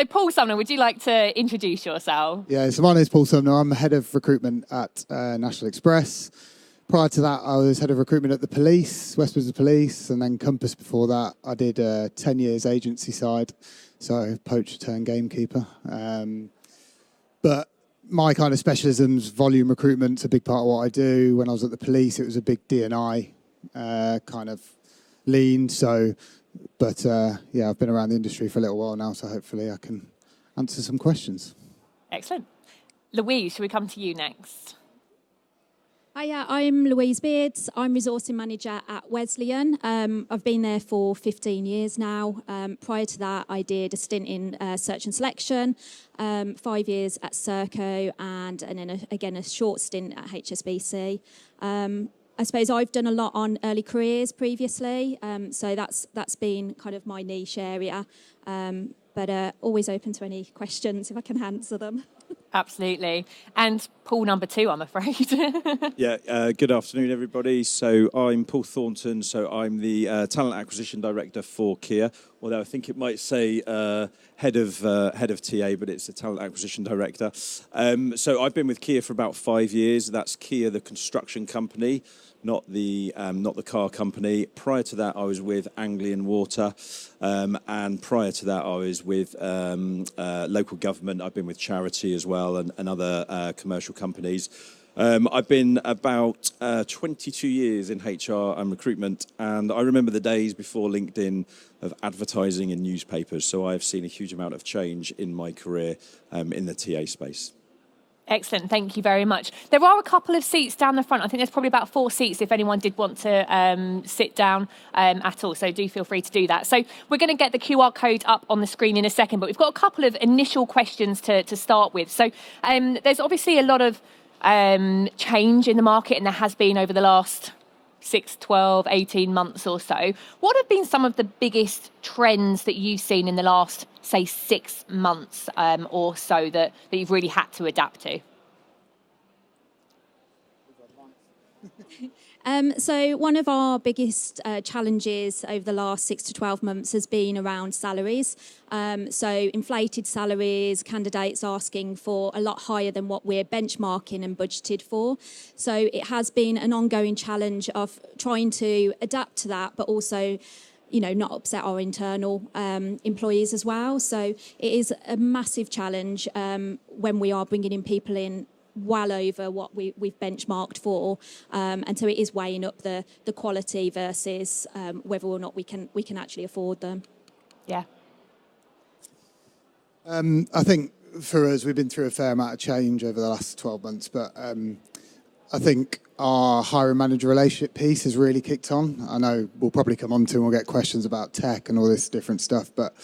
Paul Sumner, would you like to introduce yourself? Yeah, so my name is Paul Sumner. I'm head of recruitment at National Express. Prior to that, I was head of recruitment at the police, West Midlands Police, and then Compass before that. I did 10 years agency side, so poacher turned gamekeeper. But my kind of specialism's volume recruitment's a big part of what I do. When I was at the police, it was a big D&I kind of lean. So, but yeah, I've been around the industry for a little while now, so hopefully I can answer some questions. Excellent. Louise, shall we come to you next? Hiya, I'm Louise Beards. I'm resourcing manager at Wesleyan. I've been there for 15 years now. Prior to that, I did a stint in search and selection, 5 years at Serco, and then again a short stint at HSBC. I suppose I've done a lot on early careers previously, so that's been kind of my niche area. But always open to any questions if I can answer them. Absolutely. And Paul number 2, I'm afraid. Yeah, good afternoon, everybody. So I'm Paul Thornton. So I'm the Talent Acquisition Director for Kia, although I think it might say head of TA, but it's the Talent Acquisition Director. So I've been with Kia for about 5 years. That's Kia, the construction company, not the car company. Prior to that, I was with Anglian Water, and prior to that, I was with local government. I've been with charity as well, and other commercial companies. I've been about 22 years in HR and recruitment, and I remember the days before LinkedIn of advertising in newspapers. So I've seen a huge amount of change in my career in the TA space. Excellent. Thank you very much. There are a couple of seats down the front. I think there's probably about 4 seats if anyone did want to sit down at all. So do feel free to do that. So we're going to get the QR code up on the screen in a second, but we've got a couple of initial questions to start with. So there's obviously a lot of change in the market, and there has been over the last 6, 12, 18 months or so. What have been some of the biggest trends that you've seen in the last, say, 6 months or so that you've really had to adapt to? So one of our biggest challenges over the last 6 to 12 months has been around salaries. So inflated salaries, candidates asking for a lot higher than what we're benchmarking and budgeted for. So it has been an ongoing challenge of trying to adapt to that, but also, you know, not upset our internal employees as well. So it is a massive challenge when we are bringing in people in well over what we've benchmarked for, and so it is weighing up the quality versus whether or not we can actually afford them. Yeah. I think for us, we've been through a fair amount of change over the last 12 months, but I think our hiring manager relationship piece has really kicked on. I know we'll probably come on to and we'll get questions about tech and all this different stuff, but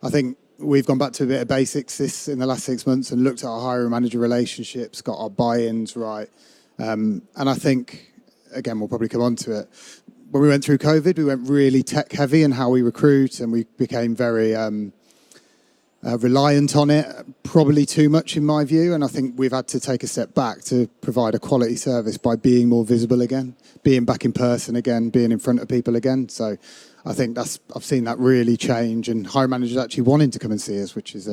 I think we've gone back to a bit of basics in the last 6 months and looked at our hiring manager relationships, got our buy-ins right. And I think, again, we'll probably come on to it. When we went through COVID, we went really tech heavy in how we recruit, and we became very reliant on it, probably too much in my view. And I think we've had to take a step back to provide a quality service by being more visible again, being back in person again, being in front of people again. So I think I've seen that really change, and hiring managers actually wanting to come and see us, which is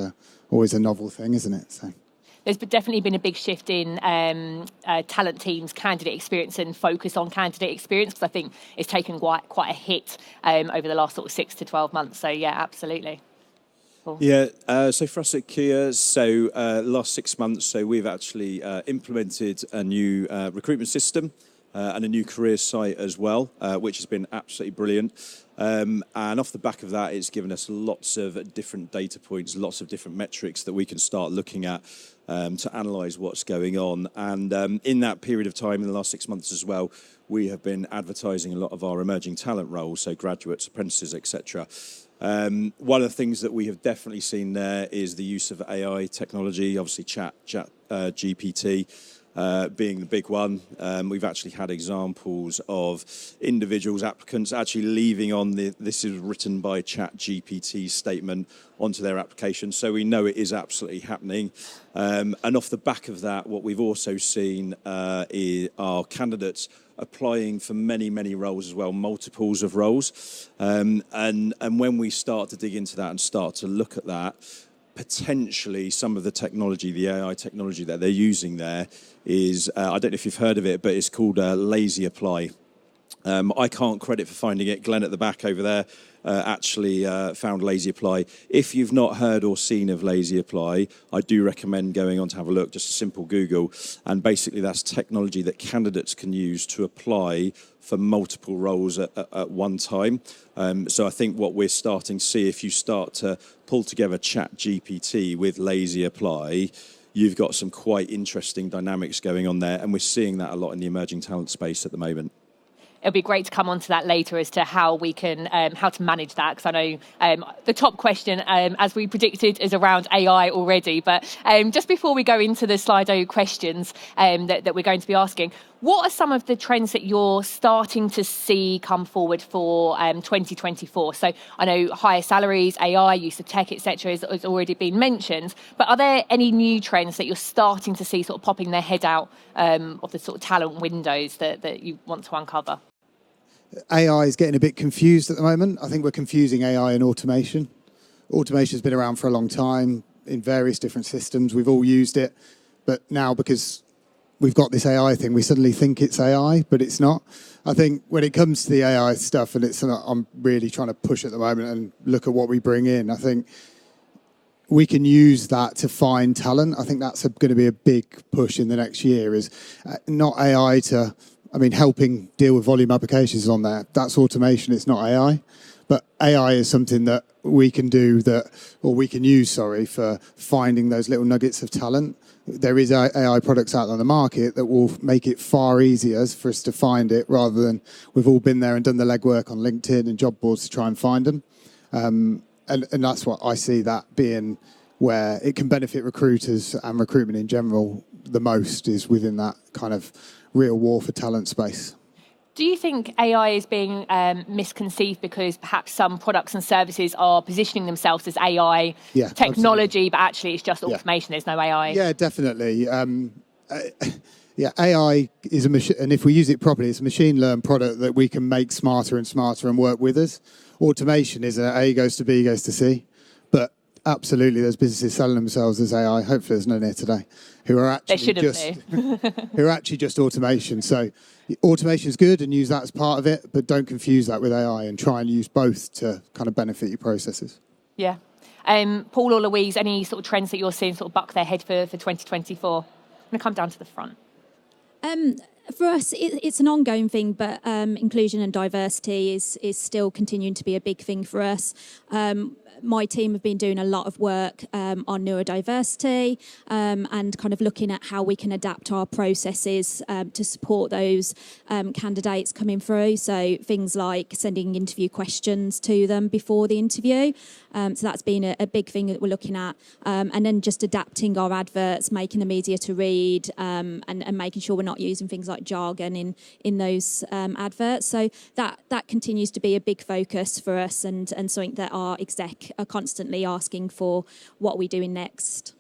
always a novel thing, isn't it? So there's definitely been a big shift in talent teams' candidate experience and focus on candidate experience, because I think it's taken quite a hit over the last sort of 6 to 12 months. So yeah, absolutely. Cool. Yeah, so for us at Kia, last 6 months, so we've actually implemented a new recruitment system and a new career site as well, which has been absolutely brilliant. And off the back of that, it's given us lots of different data points, lots of different metrics that we can start looking at to analyse what's going on. And in that period of time, in the last 6 months as well, we have been advertising a lot of our emerging talent roles, so graduates, apprentices, etc. One of the things that we have definitely seen there is the use of AI technology, obviously chat GPT being the big one. We've actually had examples of individuals, applicants actually leaving on this is written by chat GPT statement onto their application. So we know it is absolutely happening. And off the back of that, what we've also seen is our candidates applying for many, many roles as well, multiples of roles. And when we start to dig into that and start to look at that, potentially some of the technology, the AI technology that they're using there is, I don't know if you've heard of it, but it's called lazy apply. I can't credit for finding it. Glenn at the back over there actually found lazy apply. If you've not heard or seen of lazy apply, I do recommend going on to have a look, just a simple Google. And basically that's technology that candidates can use to apply for multiple roles at one time. So I think what we're starting to see, if you start to pull together Chat GPT with lazy apply, you've got some quite interesting dynamics going on there. And we're seeing that a lot in the emerging talent space at the moment. It'll be great to come on to that later as to how we can, how to manage that. Because I know the top question, as we predicted, is around AI already. But just before we go into the Slido questions that we're going to be asking, what are some of the trends that you're starting to see come forward for 2024? So I know higher salaries, AI, use of tech, etc., has already been mentioned. But are there any new trends that you're starting to see sort of popping their head out of the sort of talent windows that you want to uncover? AI is getting a bit confused at the moment. I think we're confusing AI and automation. Automation has been around for a long time in various different systems. We've all used it. But now, because we've got this AI thing, we suddenly think it's AI, but it's not. I think when it comes to the AI stuff, and it's something I'm really trying to push at the moment and look at what we bring in, I think we can use that to find talent. I think that's going to be a big push in the next year, is not AI to... helping deal with volume applications on there. That's automation, it's not AI. But AI is something that we can do we can use, for finding those little nuggets of talent. There is AI products out on the market that will make it far easier for us to find it, rather than we've all been there and done the legwork on LinkedIn and job boards to try and find them. And that's what I see that being where it can benefit recruiters and recruitment in general the most, is within that kind of real war for talent space. Do you think AI is being misconceived because perhaps some products and services are positioning themselves as AI technology, but actually it's just automation, there's no AI? Yeah, definitely. AI is a machine, and if we use it properly, it's a machine learned product that we can make smarter and smarter and work with us. Automation is A goes to B goes to C. But absolutely, there's businesses selling themselves as AI. Hopefully there's none here today who are actually just automation. So automation is good, and use that as part of it, but don't confuse that with AI, and try and use both to kind of benefit your processes. Yeah. Paul or Louise, any sort of trends that you're seeing sort of buck their head for 2024? I'm going to come down to the front. For us, it's an ongoing thing, but inclusion and diversity is still continuing to be a big thing for us. My team have been doing a lot of work on neurodiversity and kind of looking at how we can adapt our processes to support those candidates coming through. So things like sending interview questions to them before the interview. So that's been a big thing that we're looking at. And then just adapting our adverts, making them easier to read, and making sure we're not using things like jargon in those adverts. So that continues to be a big focus for us, and something that our exec are constantly asking for, what are we doing next?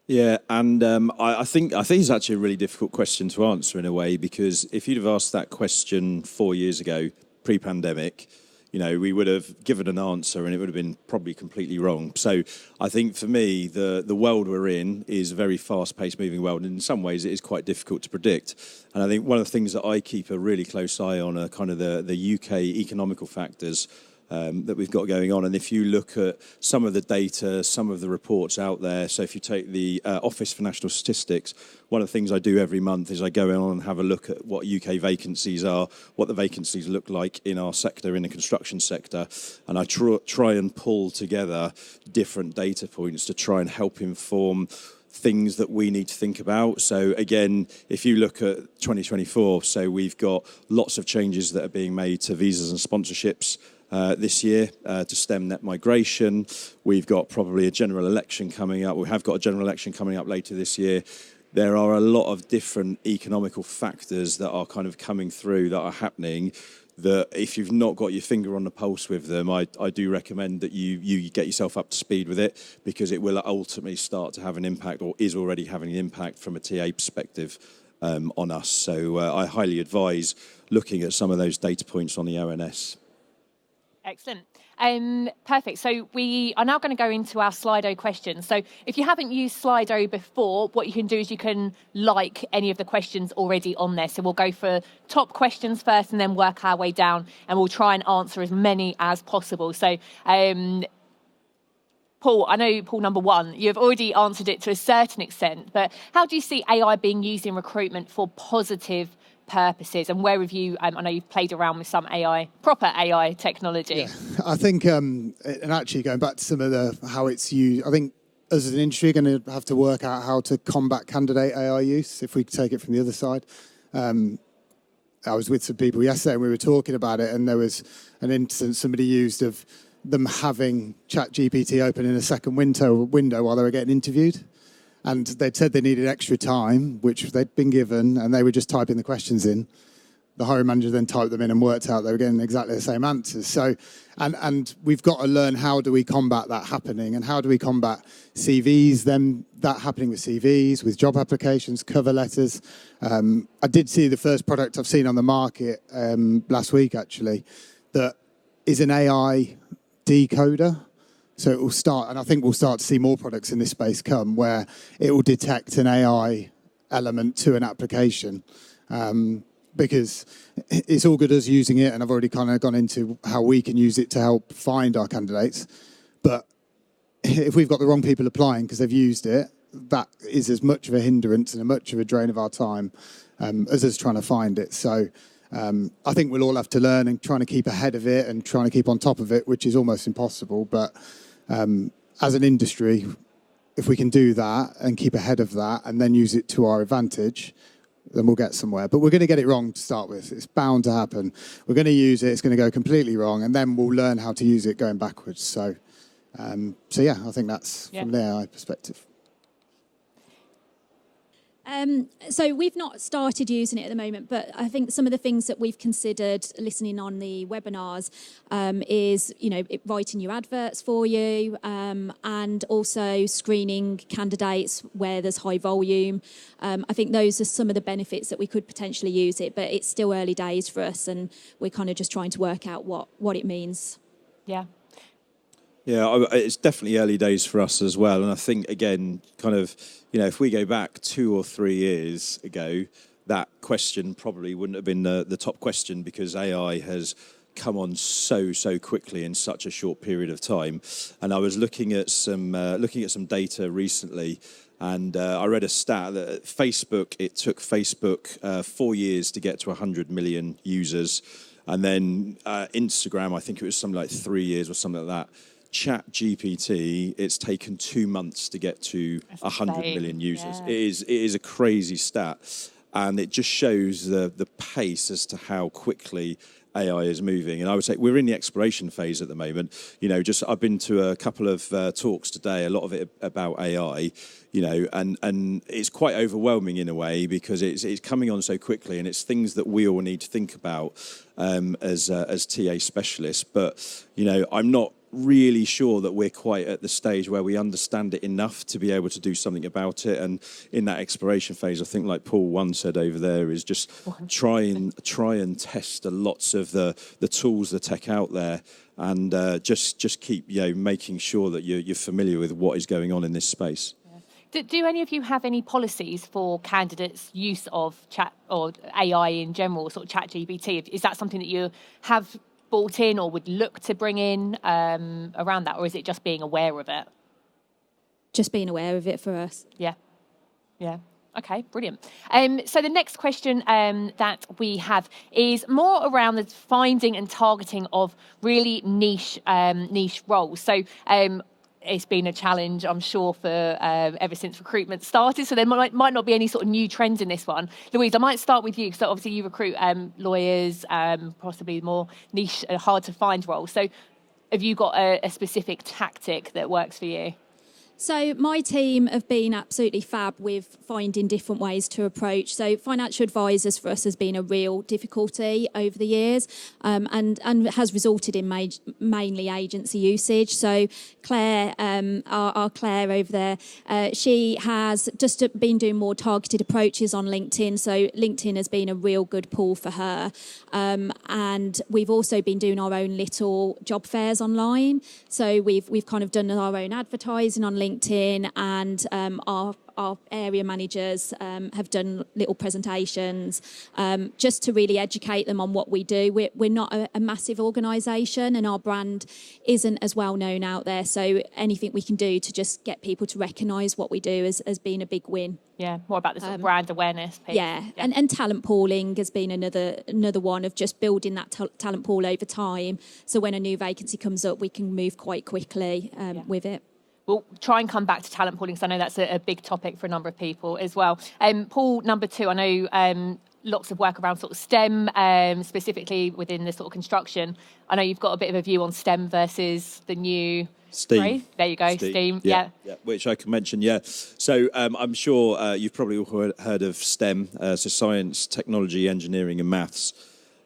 Yeah, and I think it's actually a really difficult question to answer in a way, because if you'd have asked that question 4 years ago, pre-pandemic, we would have given an answer and it would have been probably completely wrong. So I think for me, the world we're in is a very fast-paced moving world, and in some ways it is quite difficult to predict. And I think one of the things that I keep a really close eye on are kind of the UK economical factors that we've got going on. And if you look at some of the data, some of the reports out there, so if you take the Office for National Statistics, one of the things I do every month is I go on and have a look at what UK vacancies are, what the vacancies look like in our sector, in the construction sector, and I try and pull together different data points to try and help inform things that we need to think about. So again, if you look at 2024, so we've got lots of changes that are being made to visas and sponsorships this year to stem net migration. We've got probably a general election coming up. We have got a general election coming up later this year. There are a lot of different economical factors that are kind of coming through, that are happening, that if you've not got your finger on the pulse with them, I do recommend that you get yourself up to speed with it, because it will ultimately start to have an impact, or is already having an impact from a TA perspective on us. So I highly advise looking at some of those data points on the ONS. Excellent. Perfect. So we are now going to go into our Slido questions. So if you haven't used Slido before, what you can do is you can like any of the questions already on there. So we'll go for top questions first and then work our way down, and we'll try and answer as many as possible. So Paul, I know Paul number one, you've already answered it to a certain extent, but how do you see AI being used in recruitment for positive purposes, and where have you, I know you've played around with some AI, proper AI technology. Yeah, I think, and actually going back to some of how it's used, I think as an industry, we're going to have to work out how to combat candidate AI use, if we take it from the other side. I was with some people yesterday and we were talking about it, and there was an instance somebody used of them having ChatGPT open in a second window while they were getting interviewed. And they'd said they needed extra time, which they'd been given, and they were just typing the questions in. The hiring manager then typed them in and worked out they were getting exactly the same answers. So, and we've got to learn, how do we combat that happening, and how do we combat CVs, then that happening with CVs, with job applications, cover letters. I did see the first product I've seen on the market last week, actually, that is an AI decoder. So it will start, and I think we'll start to see more products in this space come, where it will detect an AI element to an application. Because it's all good us using it, and I've already kind of gone into how we can use it to help find our candidates. But if we've got the wrong people applying because they've used it, that is as much of a hindrance and as much of a drain of our time as us trying to find it. So I think we'll all have to learn and trying to keep ahead of it and trying to keep on top of it, which is almost impossible. But as an industry, if we can do that and keep ahead of that and then use it to our advantage, then we'll get somewhere. But we're going to get it wrong to start with. It's bound to happen. We're going to use it, it's going to go completely wrong, and then we'll learn how to use it going backwards. So yeah, I think that's from the AI perspective. So we've not started using it at the moment, but I think some of the things that we've considered listening on the webinars is, writing your adverts for you, and also screening candidates where there's high volume. I think those are some of the benefits that we could potentially use it, but it's still early days for us, and we're kind of just trying to work out what it means. Yeah. Yeah, it's definitely early days for us as well. And I think, again, kind of, if we go back 2 or 3 years ago, that question probably wouldn't have been the top question, because AI has come on so quickly in such a short period of time. And I was looking at some data recently, and I read a stat that at Facebook, it took Facebook 4 years to get to 100 million users. And then Instagram, I think it was something like 3 years or something like that. ChatGPT, it's taken 2 months to get to 100 million users. Yeah. It is a crazy stat, and it just shows the pace as to how quickly AI is moving. And I would say we're in the exploration phase at the moment. I've been to a couple of talks today, a lot of it about AI, and it's quite overwhelming in a way, because it's coming on so quickly, and it's things that we all need to think about as TA specialists. But I'm not really sure that we're quite at the stage where we understand it enough to be able to do something about it. And in that exploration phase, I think, like Paul one said over there, is just try and test lots of the tools, the tech out there, and just keep making sure that you're familiar with what is going on in this space. Do any of you have any policies for candidates' use of chat or AI in general, sort of ChatGPT? Is that something that you have brought in or would look to bring in around that, or is it just being aware of it? Just being aware of it for us. Yeah. Okay, brilliant. So the next question that we have is more around the finding and targeting of really niche roles. So it's been a challenge, I'm sure, for ever since recruitment started. So there might not be any sort of new trends in this one. Louise, I might start with you, because obviously you recruit lawyers, possibly more niche, hard to find roles. So have you got a specific tactic that works for you? So my team have been absolutely fab with finding different ways to approach. So financial advisors for us has been a real difficulty over the years, and has resulted in mainly agency usage. So Claire, our Claire over there, she has just been doing more targeted approaches on LinkedIn. So LinkedIn has been a real good pull for her. And we've also been doing our own little job fairs online. So we've kind of done our own advertising on LinkedIn, and our area managers have done little presentations just to really educate them on what we do. We're not a massive organisation, and our brand isn't as well known out there. So anything we can do to just get people to recognise what we do has been a big win. Yeah, more about the sort of brand awareness piece. Yeah. And talent pooling has been another one of just building that talent pool over time. So when a new vacancy comes up, we can move quite quickly with it. We'll try and come back to talent pooling because I know that's a big topic for a number of people as well. Paul, number 2, I know lots of work around sort of STEM, specifically within the sort of construction. I know you've got a bit of a view on STEM versus the new... STEAM. Right? There you go, STEAM. Yeah. Which I can mention, So I'm sure you've probably all heard of STEM, so science, technology, engineering and maths.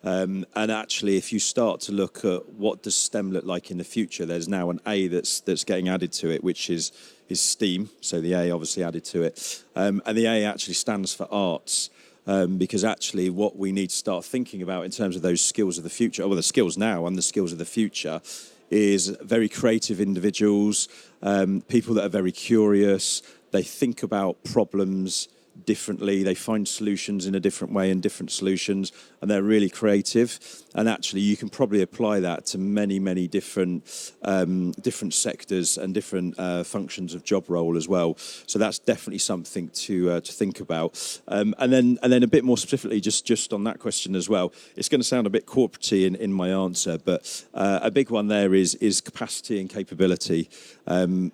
And actually, if you start to look at what does STEM look like in the future, there's now an A that's getting added to it, which is STEAM. So the A obviously added to it. And the A actually stands for arts. Because actually what we need to start thinking about in terms of those skills of the future, well, the skills now and the skills of the future, is very creative individuals, people that are very curious. They think about problems differently. They find solutions in a different way and different solutions, and they're really creative. And actually, you can probably apply that to many, many different sectors and different functions of job role as well. So that's definitely something to think about. And then a bit more specifically, just on that question as well. It's going to sound a bit corporate-y in my answer, but a big one there is capacity and capability.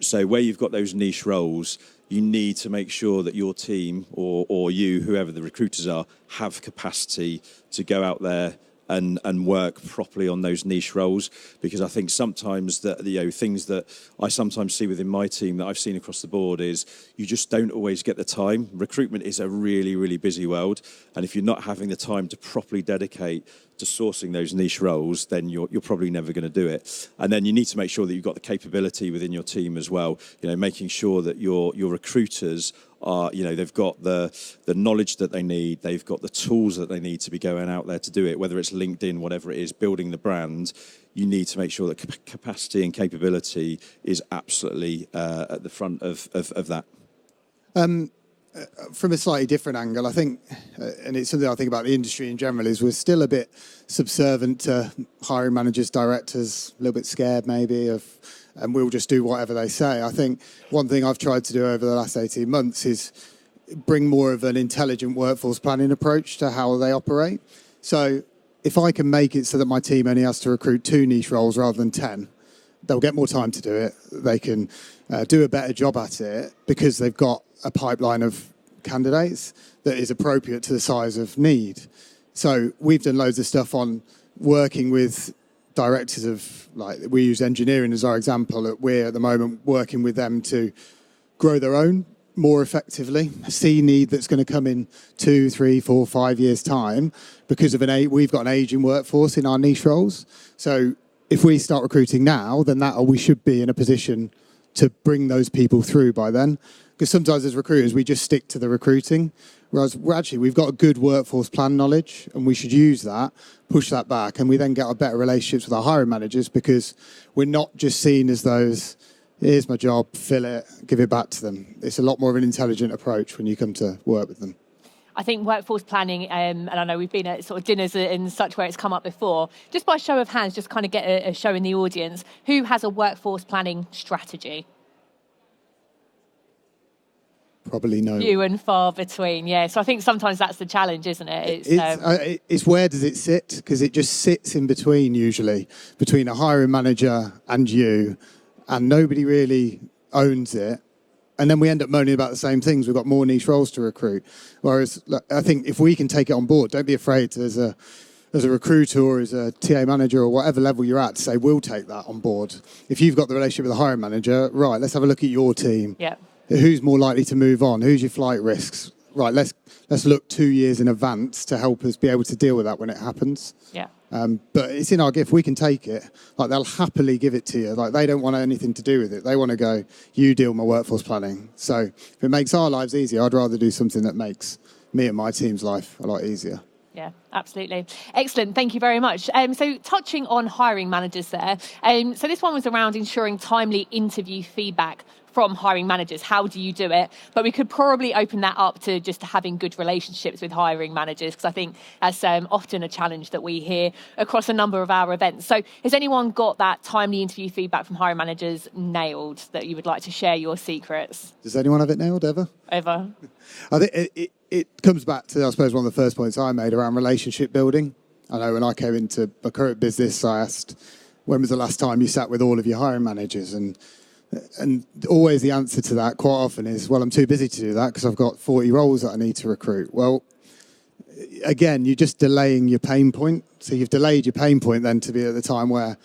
So where you've got those niche roles, you need to make sure that your team or you, whoever the recruiters are, have capacity to go out there and work properly on those niche roles. Because I think sometimes that things that I sometimes see within my team that I've seen across the board is you just don't always get the time. Recruitment is a really, really busy world, and if you're not having the time to properly dedicate to sourcing those niche roles, then you're probably never going to do it. And then you need to make sure that you've got the capability within your team as well. Making sure that your recruiters are, they've got the knowledge that they need, they've got the tools that they need to be going out there to do it, whether it's LinkedIn, whatever it is, building the brand. You need to make sure that capacity and capability is absolutely at the front of that. From a slightly different angle, I think, and it's something I think about the industry in general, is we're still a bit subservient to hiring managers, directors, a little bit scared maybe and we'll just do whatever they say. I think one thing I've tried to do over the last 18 months is bring more of an intelligent workforce planning approach to how they operate. So if I can make it so that my team only has to recruit 2 niche roles rather than 10, they'll get more time to do it. They can do a better job at it because they've got a pipeline of candidates that is appropriate to the size of need. So we've done loads of stuff on working with directors of, like, we use engineering as our example. We're at the moment working with them to grow their own more effectively, see need that's going to come in 2, 3, 4, 5 years' time because of we've got an aging workforce in our niche roles. So if we start recruiting now, then we should be in a position to bring those people through by then. Because sometimes as recruiters, we just stick to the recruiting, whereas we've got a good workforce plan knowledge, and we should use that, push that back, and we then get our better relationships with our hiring managers because we're not just seen as those, here's my job, fill it, give it back to them. It's a lot more of an intelligent approach when you come to work with them. I think workforce planning, and I know we've been at sort of dinners and such where it's come up before, just by show of hands, just kind of get a show in the audience, who has a workforce planning strategy? Probably no. Few and far between, yeah. So I think sometimes that's the challenge, isn't it? It's where does it sit? Because it just sits in between, usually, between a hiring manager and you, and nobody really owns it. And then we end up moaning about the same things. We've got more niche roles to recruit. Whereas I think if we can take it on board, don't be afraid. There's a as a recruiter or as a TA manager or whatever level you're at, to say, we'll take that on board. If you've got the relationship with the hiring manager, right, let's have a look at your team. Yeah. Who's more likely to move on? Who's your flight risks? Right, let's look 2 years in advance to help us be able to deal with that when it happens. Yeah. But it's in our gift. We can take it. Like, they'll happily give it to you. Like, they don't want anything to do with it. They want to go, you deal with my workforce planning. So if it makes our lives easier, I'd rather do something that makes me and my team's life a lot easier. Yeah, absolutely. Excellent. Thank you very much. So touching on hiring managers there. So this one was around ensuring timely interview feedback from hiring managers. How do you do it? But we could probably open that up to just having good relationships with hiring managers, because I think that's often a challenge that we hear across a number of our events. So has anyone got that timely interview feedback from hiring managers nailed that you would like to share your secrets? Does anyone have it nailed ever? Ever? I think it comes back to, I suppose, one of the first points I made around relationship building. I know when I came into my current business, I asked, when was the last time you sat with all of your hiring managers? And always the answer to that quite often is, well, I'm too busy to do that because I've got 40 roles that I need to recruit. Well, again, you're just delaying your pain point. So you've delayed your pain point then to be at the time where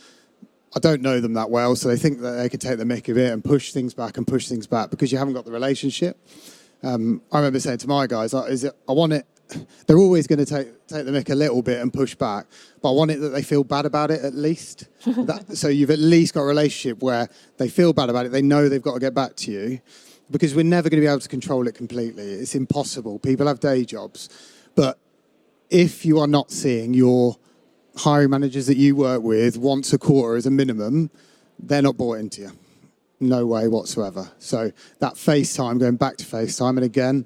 I don't know them that well, so they think that they can take the mick of it and push things back because you haven't got the relationship. I remember saying to my guys, I want it, they're always going to take the mick a little bit and push back, but I want it that they feel bad about it at least. So you've at least got a relationship where they feel bad about it, they know they've got to get back to you, because we're never going to be able to control it completely. It's impossible. People have day jobs. But if you are not seeing your hiring managers that you work with once a quarter as a minimum, they're not bought into you. No way whatsoever. So that FaceTime, going back to FaceTime, and again,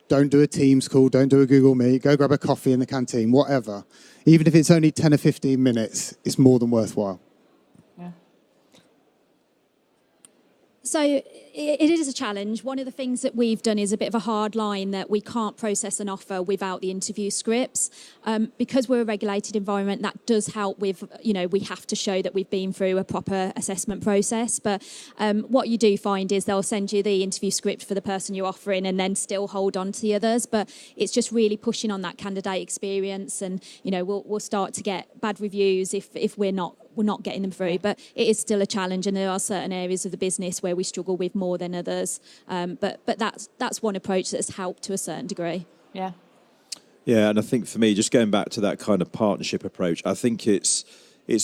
don't do a Teams call, don't do a Google Meet, go grab a coffee in the canteen, whatever. Even if it's only 10 or 15 minutes, it's more than worthwhile. Yeah. So it is a challenge. One of the things that we've done is a bit of a hard line that we can't process an offer without the interview scripts. Because we're a regulated environment, that does help with, we have to show that we've been through a proper assessment process. But what you do find is they'll send you the interview script for the person you're offering and then still hold on to the others. But it's just really pushing on that candidate experience, and, we'll start to get bad reviews if we're not getting them through. But it is still a challenge, and there are certain areas of the business where we struggle with more than others. But that's one approach that's helped to a certain degree. Yeah. Yeah, and I think for me, just going back to that kind of partnership approach, I think it's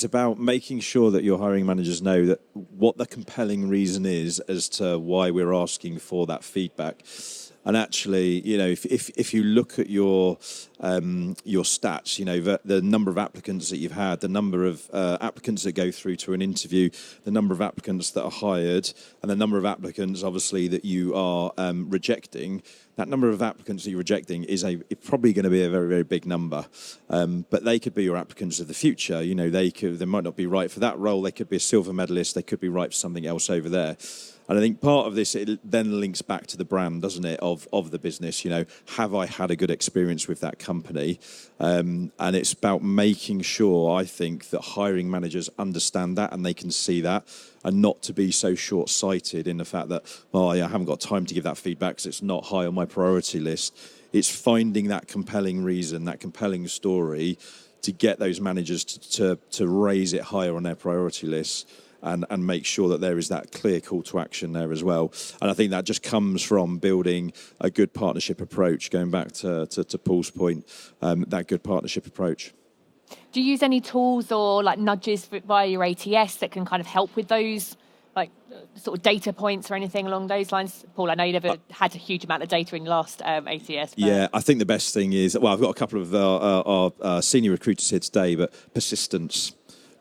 about making sure that your hiring managers know that what the compelling reason is as to why we're asking for that feedback. And actually, if you look at your stats, the number of applicants that you've had, the number of applicants that go through to an interview, the number of applicants that are hired, and the number of applicants, obviously, that you are rejecting, that number of applicants that you're rejecting is probably going to be a very, very big number. But they could be your applicants of the future. They might not be right for that role. They could be a silver medalist. They could be right for something else over there. And I think part of this, it then links back to the brand, doesn't it, of the business. Have I had a good experience with that company? And it's about making sure, I think, that hiring managers understand that and they can see that, and not to be so short-sighted in the fact that, I haven't got time to give that feedback because it's not high on my priority list. It's finding that compelling reason, that compelling story to get those managers to raise it higher on their priority lists. And make sure that there is that clear call to action there as well. And I think that just comes from building a good partnership approach, going back to Paul's point, that good partnership approach. Do you use any tools or nudges via your ATS that can kind of help with those sort of data points or anything along those lines? Paul, I know you never had a huge amount of data in your last ATS. But... Yeah, I think the best thing is, I've got a couple of our senior recruiters here today, but persistence.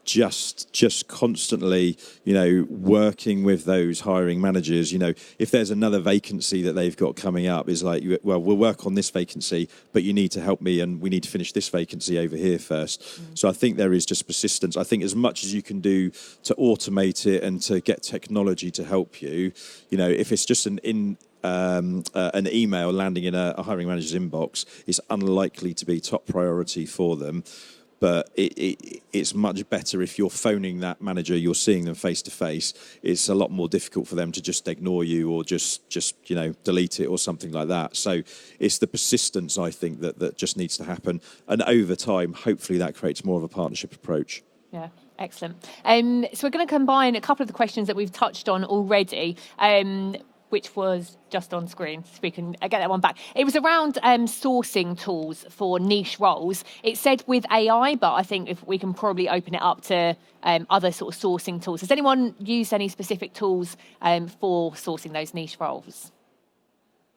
Just constantly, working with those hiring managers. If there's another vacancy that they've got coming up, is we'll work on this vacancy, but you need to help me, and we need to finish this vacancy over here first. So I think there is just persistence. I think as much as you can do to automate it and to get technology to help you, if it's just an email landing in a hiring manager's inbox, it's unlikely to be top priority for them. but it's much better if you're phoning that manager, you're seeing them face to face. It's a lot more difficult for them to just ignore you or just delete it or something like that. So it's the persistence, I think, that just needs to happen. And over time, hopefully that creates more of a partnership approach. Yeah, excellent. So we're going to combine a couple of the questions that we've touched on already, which was just on screen, so we can get that one back. It was around sourcing tools for niche roles. It said with AI, but I think if we can probably open it up to other sort of sourcing tools. Has anyone used any specific tools for sourcing those niche roles?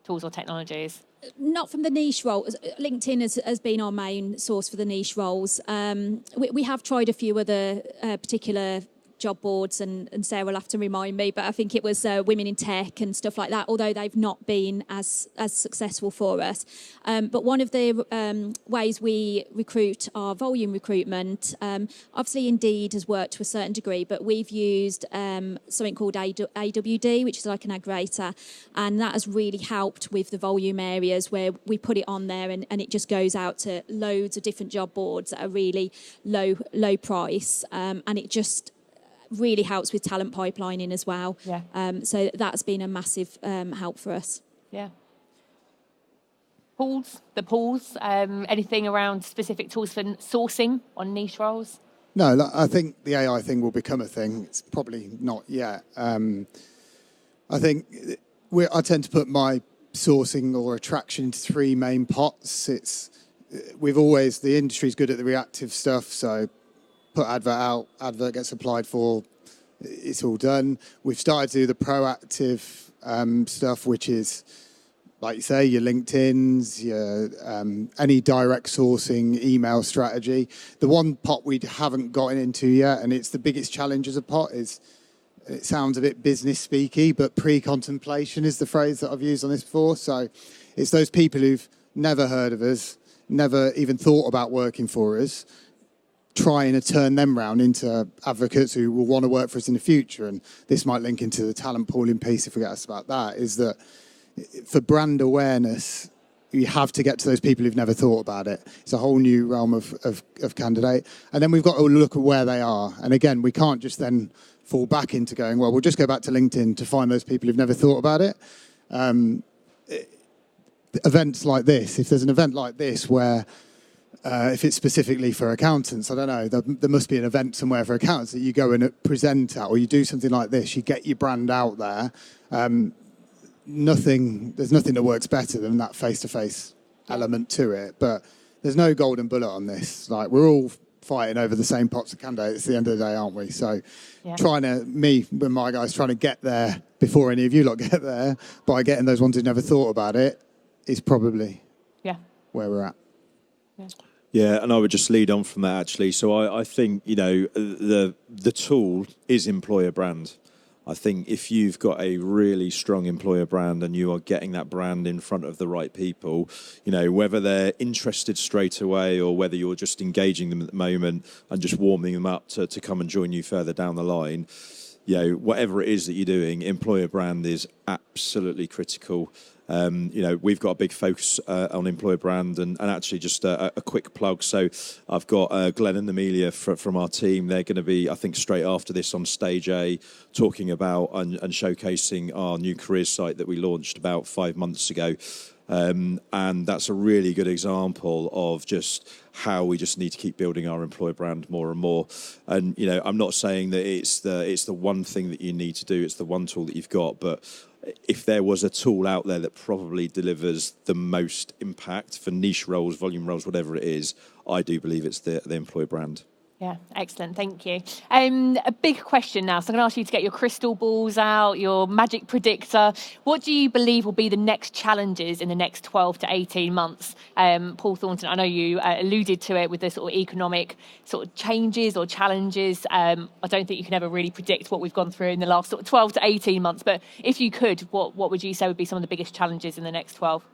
Tools or technologies? Not from the niche roles. LinkedIn has been our main source for the niche roles. We have tried a few other particular job boards, and Sarah will have to remind me, but I think it was Women in Tech and stuff like that, although they've not been as successful for us. But one of the ways we recruit our volume recruitment, obviously Indeed has worked to a certain degree, but we've used something called AWD, which is like an aggregator, and that has really helped with the volume areas where we put it on there and it just goes out to loads of different job boards at a really low price, and it just really helps with talent pipelining as well. Yeah. So that's been a massive help for us. Yeah. Pools, anything around specific tools for sourcing on niche roles? No, I think the AI thing will become a thing. It's probably not yet. I think I tend to put my sourcing or attraction into three main pots. The industry's good at the reactive stuff, so put advert out, advert gets applied for, it's all done. We've started to do the proactive stuff, which is, like you say, your LinkedIn's, your any direct sourcing email strategy. The one pot we haven't gotten into yet, and it's the biggest challenge as a pot, is, it sounds a bit business speaky, but pre-contemplation is the phrase that I've used on this before. So it's those people who've never heard of us, never even thought about working for us, trying to turn them round into advocates who will want to work for us in the future. And this might link into the talent pooling piece if we get asked about that, is that for brand awareness, you have to get to those people who've never thought about it. It's a whole new realm of candidate. And then we've got to look at where they are. And again, we can't just then fall back into going, well, we'll just go back to LinkedIn to find those people who've never thought about it. Events like this, if there's an event like this where if it's specifically for accountants, I don't know, there must be an event somewhere for accountants that you go and present at, or you do something like this, you get your brand out there. There's nothing that works better than that face-to-face element to it. But there's no golden bullet on this. Like, we're all fighting over the same pots of candidates at the end of the day, aren't we? So me and my guys trying to get there before any of you lot get there by getting those ones who never thought about it is probably where we're at. Yeah, and I would just lead on from that, actually. So I think, the tool is employer brand. I think if you've got a really strong employer brand and you are getting that brand in front of the right people, whether they're interested straight away or whether you're just engaging them at the moment and just warming them up to come and join you further down the line, whatever it is that you're doing, employer brand is absolutely critical. We've got a big focus on employer brand, and actually just a quick plug. So I've got Glenn and Amelia from our team. They're going to be, I think, straight after this on Stage A, talking about and showcasing our new careers site that we launched about 5 months ago. And that's a really good example of just how we just need to keep building our employer brand more and more. And, I'm not saying that it's the one thing that you need to do, it's the one tool that you've got, but if there was a tool out there that probably delivers the most impact for niche roles, volume roles, whatever it is, I do believe it's the employer brand. Yeah, excellent. Thank you. A big question now. So I'm going to ask you to get your crystal balls out, your magic predictor. What do you believe will be the next challenges in the next 12 to 18 months? Paul Thornton, I know you alluded to it with the sort of economic sort of changes or challenges. I don't think you can ever really predict what we've gone through in the last sort of 12 to 18 months. But if you could, what would you say would be some of the biggest challenges in the next 12?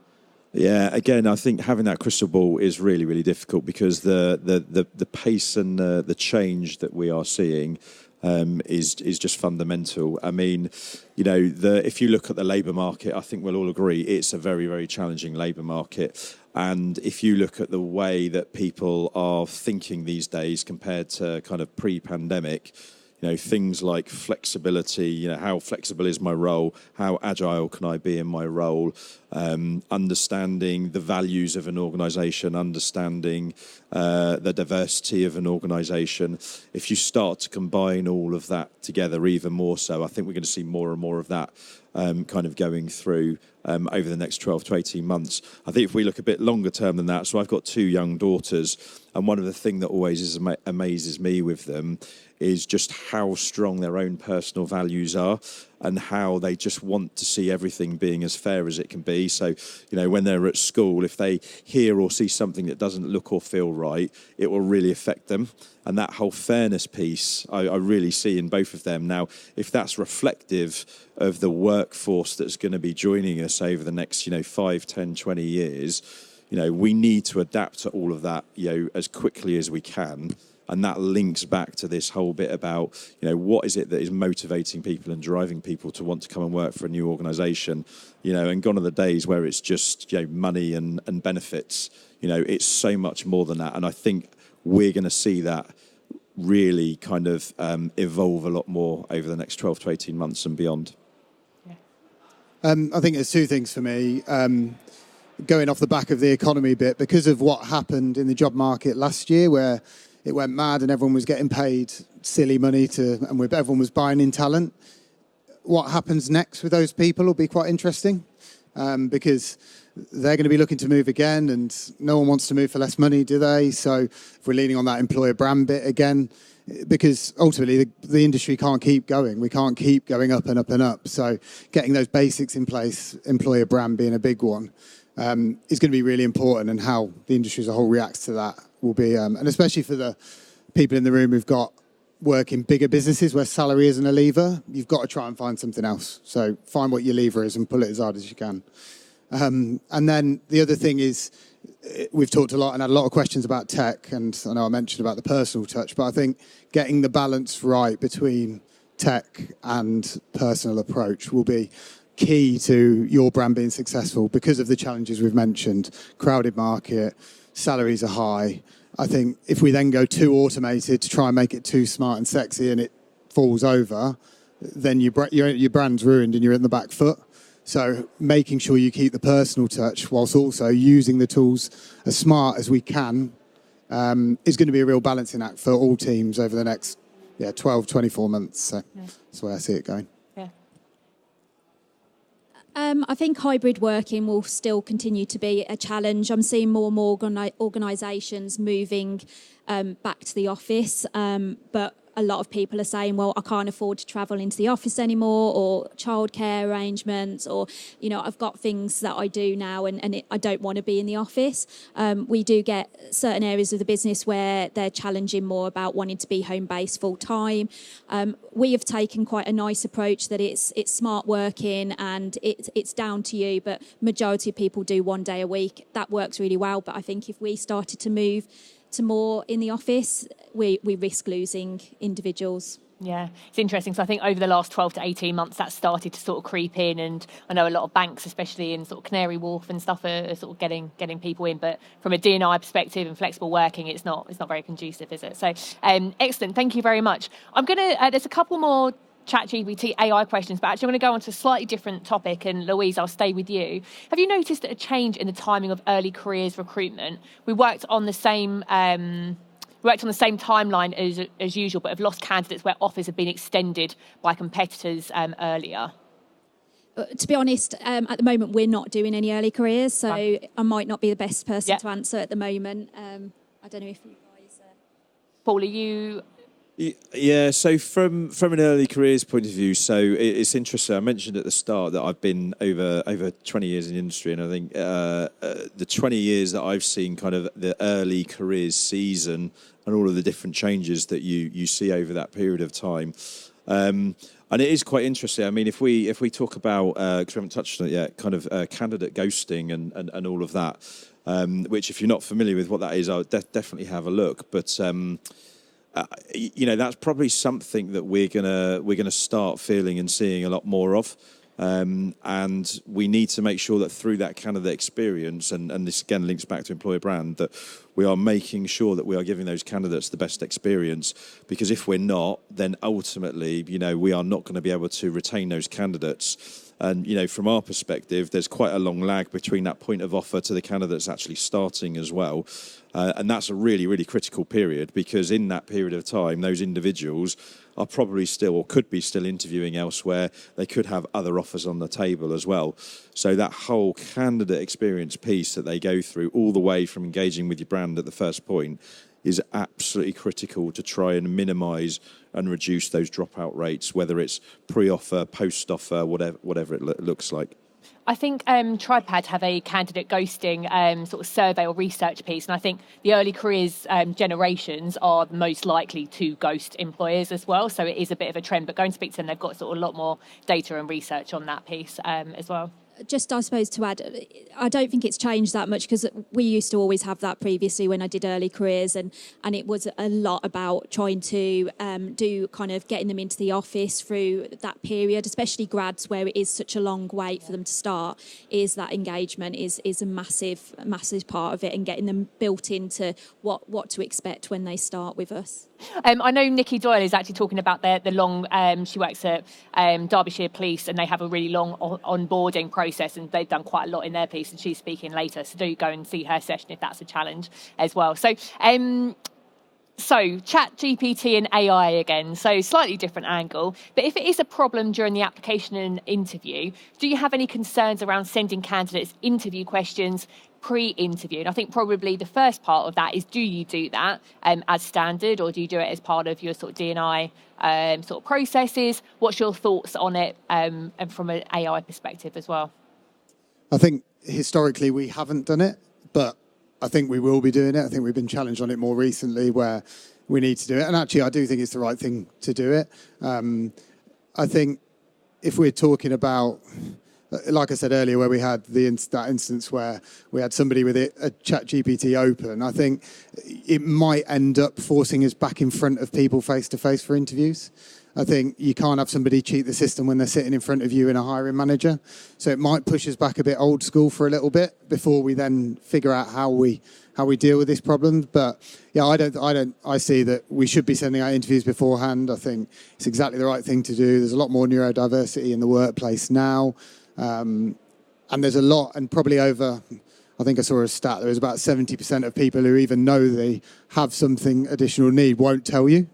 Yeah, again, I think having that crystal ball is really, really difficult because the pace and the change that we are seeing, is just fundamental. I mean, you know, if you look at the labour market, I think we'll all agree it's a very, very challenging labour market. And if you look at the way that people are thinking these days compared to kind of pre-pandemic, you know, things like flexibility, you know, how flexible is my role? How agile can I be in my role? Understanding the values of an organisation, understanding the diversity of an organisation. If you start to combine all of that together even more so, I think we're going to see more and more of that kind of going through over the next 12 to 18 months. I think if we look a bit longer term than that, so I've got 2 young daughters, and one of the things that always amazes me with them is just how strong their own personal values are and how they just want to see everything being as fair as it can be. So, you know, when they're at school, if they hear or see something that doesn't look or feel right, it will really affect them. And that whole fairness piece, I really see in both of them. Now, if that's reflective of the workforce that's going to be joining us over the next, you know, 5, 10, 20 years, you know, we need to adapt to all of that, you know, as quickly as we can. And that links back to this whole bit about, you know, what is it that is motivating people and driving people to want to come and work for a new organisation, you know, and gone are the days where it's just, you know, money and benefits. You know, it's so much more than that. And I think we're going to see that really kind of evolve a lot more over the next 12 to 18 months and beyond. I think there's 2 things for me. Going off the back of the economy bit, because of what happened in the job market last year, where it went mad and everyone was getting paid silly money and everyone was buying in talent. What happens next with those people will be quite interesting, because they're going to be looking to move again, and no one wants to move for less money, do they? So if we're leaning on that employer brand bit again, because ultimately the industry can't keep going. We can't keep going up and up and up. So getting those basics in place, employer brand being a big one, is going to be really important, and how the industry as a whole reacts to that will be, and especially for the people in the room who've got work in bigger businesses where salary isn't a lever, you've got to try and find something else. So find what your lever is and pull it as hard as you can. And then the other thing is, we've talked a lot and had a lot of questions about tech, and I know I mentioned about the personal touch, but I think getting the balance right between tech and personal approach will be key to your brand being successful, because of the challenges we've mentioned. Crowded market, salaries are high. I think if we then go too automated to try and make it too smart and sexy and it falls over, then your brand's ruined and you're in the back foot. So making sure you keep the personal touch whilst also using the tools as smart as we can is going to be a real balancing act for all teams over the next 12, 24 months. So that's the way I see it going. I think hybrid working will still continue to be a challenge. I'm seeing more and more organisations moving back to the office, but a lot of people are saying, well, I can't afford to travel into the office anymore, or childcare arrangements, or, you know, I've got things that I do now and I don't want to be in the office. We do get certain areas of the business where they're challenging more about wanting to be home-based full-time. We have taken quite a nice approach that it's smart working and it's down to you, but majority of people do 1 day a week. That works really well, but I think if we started to move to more in the office, we risk losing individuals. Yeah, it's interesting. So I think over the last 12 to 18 months, that's started to sort of creep in. And I know a lot of banks, especially in sort of Canary Wharf and stuff, are sort of getting people in. But from a D&I perspective and flexible working, it's not very conducive, is it? So excellent. Thank you very much. I'm going to, there's a couple more ChatGPT AI questions, but actually I'm going to go on to a slightly different topic. And Louise, I'll stay with you. Have you noticed a change in the timing of early careers recruitment? We worked on the same timeline as usual, but have lost candidates where offers have been extended by competitors earlier. To be honest, at the moment we're not doing any early careers, so I might not be the best person to answer at the moment. I don't know if you guys. Paul, are you? Yeah, so from an early careers point of view, so it's interesting. I mentioned at the start that I've been over 20 years in the industry, and I think the 20 years that I've seen kind of the early careers season and all of the different changes that you see over that period of time. And it is quite interesting. I mean, if we talk about, because we haven't touched on it yet, kind of candidate ghosting and all of that, which if you're not familiar with what that is, I would definitely have a look. But that's probably something that we're gonna start feeling and seeing a lot more of. And we need to make sure that through that candidate experience, and this again links back to employer brand, that we are making sure that we are giving those candidates the best experience. Because if we're not, then ultimately, we are not going to be able to retain those candidates. And, from our perspective, there's quite a long lag between that point of offer to the candidates actually starting as well. And that's a really, really critical period, because in that period of time, those individuals are probably still, or could be still, interviewing elsewhere. They could have other offers on the table as well. So that whole candidate experience piece that they go through, all the way from engaging with your brand at the first point, is absolutely critical to try and minimise and reduce those dropout rates, whether it's pre-offer, post-offer, whatever it looks like. I think Tripad have a candidate ghosting sort of survey or research piece, and I think the early careers generations are the most likely to ghost employers as well. So it is a bit of a trend, but go and speak to them. They've got sort of a lot more data and research on that piece as well. Just, I suppose, to add, I don't think it's changed that much, because we used to always have that previously when I did early careers, and it was a lot about trying to do kind of getting them into the office through that period, especially grads where it is such a long wait for them to start. Is that engagement is a massive part of it, and getting them built into what to expect when they start with us. I know Nikki Doyle is actually talking about the long, she works at Derbyshire Police, and they have a really long onboarding process, and they've done quite a lot in their piece, and she's speaking later, so do go and see her session if that's a challenge as well. So chat GPT and AI again, so slightly different angle, but if it is a problem during the application and interview, do you have any concerns around sending candidates interview questions pre-interview? And I think probably the first part of that is, do you do that as standard, or do you do it as part of your sort of D&I sort of processes? What's your thoughts on it, and from an AI perspective as well? I think historically we haven't done it, but I think we will be doing it. I think we've been challenged on it more recently, where we need to do it. And actually, I do think it's the right thing to do it. I think if we're talking about, like I said earlier, where we had that instance where we had somebody with a chat GPT open, I think it might end up forcing us back in front of people face-to-face for interviews. I think you can't have somebody cheat the system when they're sitting in front of you and a hiring manager. So it might push us back a bit old school for a little bit before we then figure out how we deal with this problem. But yeah, I see that we should be sending out interviews beforehand. I think it's exactly the right thing to do. There's a lot more neurodiversity in the workplace now. And there's a lot, and probably over, I think I saw a stat, there was about 70% of people who even know they have something additional need won't tell you.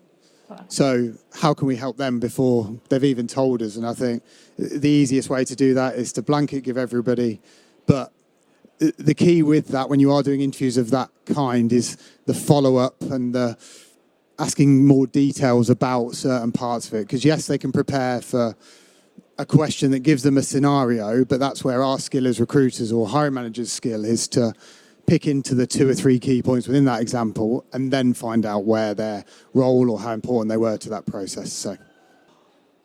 So how can we help them before they've even told us? And I think the easiest way to do that is to blanket give everybody. But the key with that, when you are doing interviews of that kind, is the follow-up and the asking more details about certain parts of it. Because yes, they can prepare for a question that gives them a scenario, but that's where our skill as recruiters or hiring managers' skill is to pick into the 2 or 3 key points within that example, and then find out where their role or how important they were to that process. So,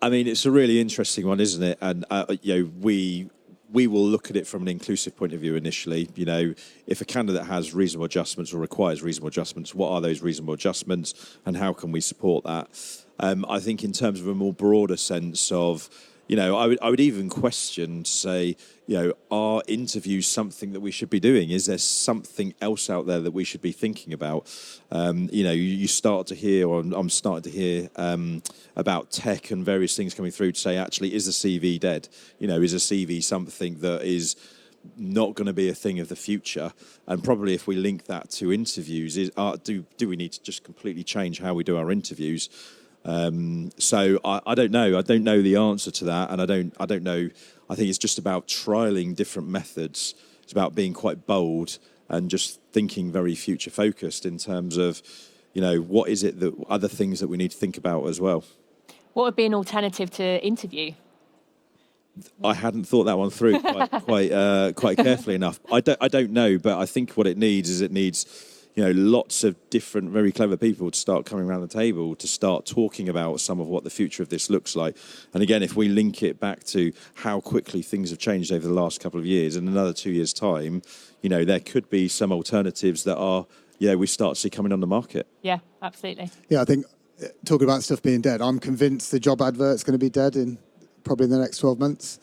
I mean, it's a really interesting one, isn't it? And we will look at it from an inclusive point of view initially. If a candidate has reasonable adjustments or requires reasonable adjustments, what are those reasonable adjustments, and how can we support that? I think in terms of a more broader sense of, I would even question to say, are interviews something that we should be doing? Is there something else out there that we should be thinking about? You start to hear, or I'm starting to hear about tech and various things coming through to say, actually, is a CV dead? Is a CV something that is not going to be a thing of the future? And probably if we link that to interviews, do we need to just completely change how we do our interviews? So I don't know. I don't know the answer to that, and I don't know. I think it's just about trialing different methods. It's about being quite bold and just thinking very future focused in terms of, what is it that other things that we need to think about as well. What would be an alternative to interview? I hadn't thought that one through quite carefully enough. I don't know, but I think what it needs lots of different, very clever people to start coming around the table to start talking about some of what the future of this looks like. And again, if we link it back to how quickly things have changed over the last couple of years, in another 2 years' time, there could be some alternatives that are we start to see coming on the market. Yeah, absolutely. Yeah, I think talking about stuff being dead, I'm convinced the job advert's going to be dead in probably the next 12 months.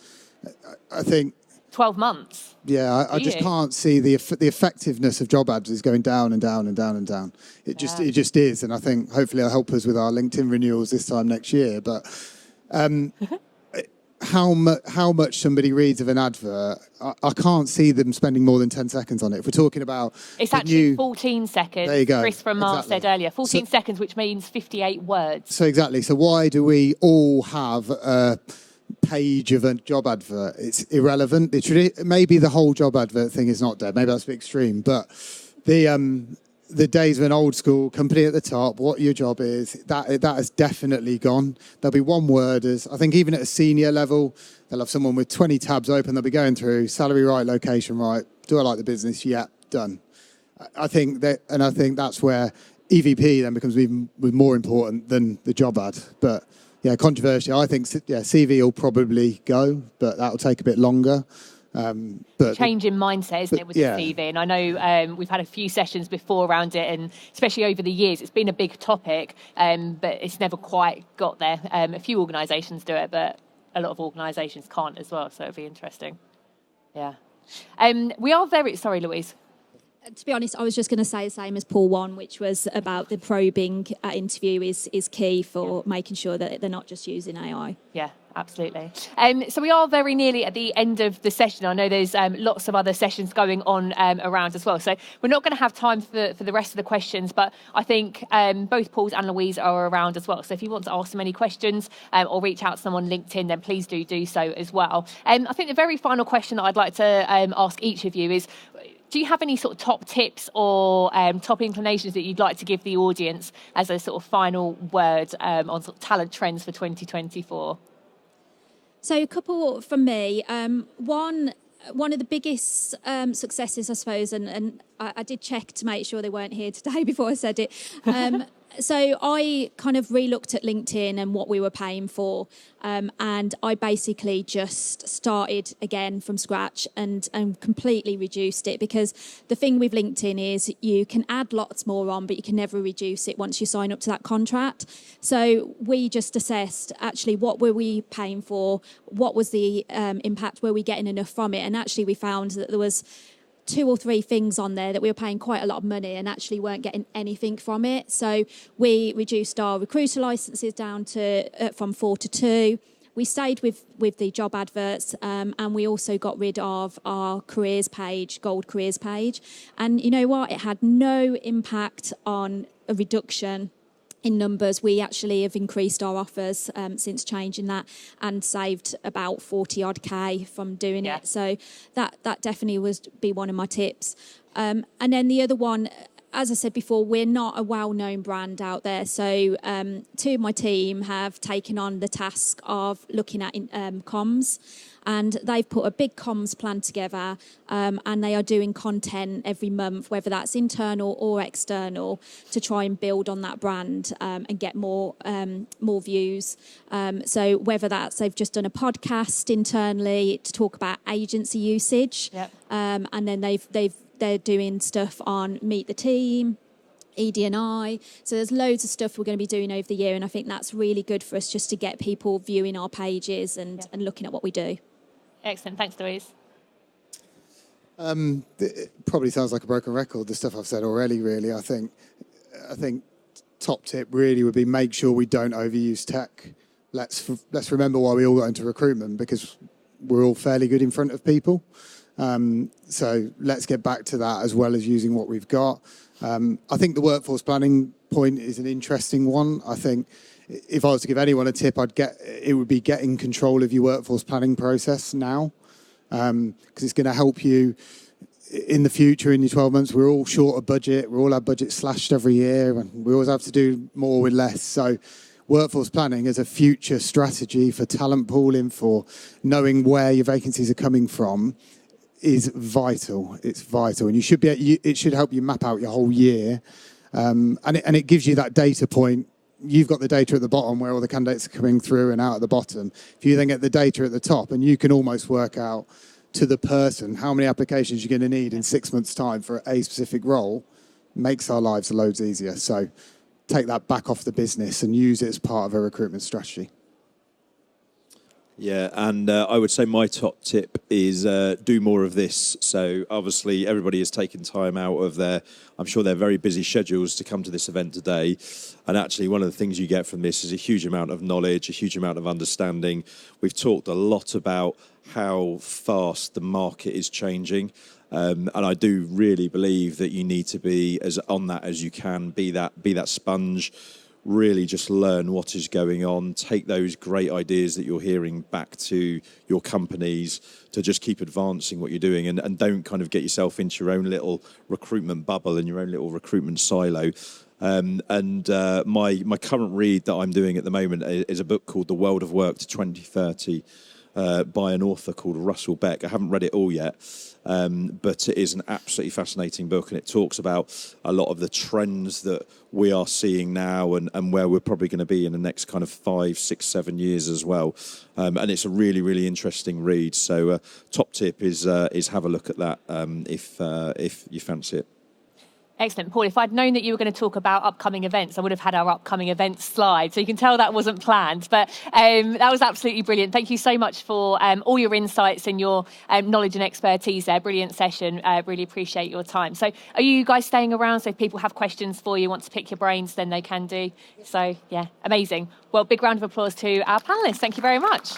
I think 12 months. Yeah, I just can't see the effectiveness of job ads is going down and down and down and down. It just is, and I think hopefully it'll help us with our LinkedIn renewals this time next year. But how much somebody reads of an advert, I can't see them spending more than 10 seconds on it. If we're talking about it's actually 14 seconds. There you go. Chris from Mark said earlier, 14 seconds, which means 58 words. So exactly. So why do we all have a page of a job advert? It's irrelevant. Maybe the whole job advert thing is not dead. Maybe that's a bit extreme. But the days of an old school company at the top, what your job is, that has definitely gone. There'll be one worders. I think even at a senior level, they'll have someone with 20 tabs open. They'll be going through salary right, location right. Do I like the business? Yeah, done. I think that's where EVP then becomes even more important than the job ad. But yeah, controversial. I think CV will probably go, but that'll take a bit longer. But change in mindset, isn't it, with the CV? And I know we've had a few sessions before around it, and especially over the years, it's been a big topic, but it's never quite got there. A few organisations do it, but a lot of organisations can't as well. So it'll be interesting. Yeah, we are very sorry, Louise. To be honest, I was just going to say the same as Paul 1, which was about the probing interview is key for making sure that they're not just using AI. Yeah, absolutely. So we are very nearly at the end of the session. I know there's lots of other sessions going on around as well. So we're not going to have time for the rest of the questions, but I think both Paul's and Louise are around as well. So if you want to ask them any questions or reach out to them on LinkedIn, then please do so as well. I think the very final question that I'd like to ask each of you is, do you have any sort of top tips or top inclinations that you'd like to give the audience as a sort of final word on sort of talent trends for 2024? So a couple from me. One of the biggest successes, I suppose, and I did check to make sure they weren't here today before I said it. So I kind of re-looked at LinkedIn and what we were paying for, and I basically just started again from scratch and completely reduced it, because the thing with LinkedIn is you can add lots more on, but you can never reduce it once you sign up to that contract. So we just assessed actually what were we paying for, what was the impact, were we getting enough from it, and actually we found that there was 2 or 3 things on there that we were paying quite a lot of money and actually weren't getting anything from it. So we reduced our recruiter licenses down to from 4 to 2. We stayed with the job adverts, and we also got rid of our careers page, gold careers page. And you know what? It had no impact on a reduction in numbers. We actually have increased our offers since changing that and saved about 40 odd K from doing it. So that definitely be one of my tips. And then the other one, as I said before, we're not a well-known brand out there. So 2 of my team have taken on the task of looking at comms. And they've put a big comms plan together, and they are doing content every month, whether that's internal or external, to try and build on that brand and get more views. So whether that's they've just done a podcast internally to talk about agency usage, and then they're doing stuff on Meet the Team, ED&I. So there's loads of stuff we're going to be doing over the year, and I think that's really good for us just to get people viewing our pages and looking at what we do. Excellent. Thanks, Louise. It probably sounds like a broken record, the stuff I've said already, really. I think top tip really would be make sure we don't overuse tech. Let's remember why we all got into recruitment, because we're all fairly good in front of people. So let's get back to that as well as using what we've got. I think the workforce planning point is an interesting one. I think if I was to give anyone a tip, it would be getting control of your workforce planning process now, because it's going to help you in the future, in your 12 months. We're all short of budget. We all have budget slashed every year, and we always have to do more with less. So workforce planning as a future strategy for talent pooling, for knowing where your vacancies are coming from, is vital. It's vital, and it should help you map out your whole year, and it gives you that data point. You've got the data at the bottom where all the candidates are coming through and out at the bottom. If you then get the data at the top, and you can almost work out to the person how many applications you're going to need in 6 months' time for a specific role, makes our lives loads easier. So take that back off the business and use it as part of a recruitment strategy. Yeah, and I would say my top tip is do more of this. So obviously everybody has taken time out of I'm sure their very busy schedules to come to this event today. And actually one of the things you get from this is a huge amount of knowledge, a huge amount of understanding. We've talked a lot about how fast the market is changing. And I do really believe that you need to be as on that as you can, be that sponge. Really just learn what is going on, take those great ideas that you're hearing back to your companies to just keep advancing what you're doing, and don't kind of get yourself into your own little recruitment bubble and your own little recruitment silo. My current read that I'm doing at the moment is a book called The World of Work to 2030 by an author called Russell Beck. I haven't read it all yet, but it is an absolutely fascinating book, and it talks about a lot of the trends that we are seeing now and where we're probably going to be in the next kind of 5, 6, 7 years as well. And it's a really, really interesting read. So top tip is have a look at that if you fancy it. Excellent. Paul, if I'd known that you were going to talk about upcoming events, I would have had our upcoming events slide. So you can tell that wasn't planned, but that was absolutely brilliant. Thank you so much for all your insights and your knowledge and expertise there. Brilliant session. Really appreciate your time. So are you guys staying around? So if people have questions for you, want to pick your brains, then they can do. So yeah, amazing. Well, big round of applause to our panelists. Thank you very much.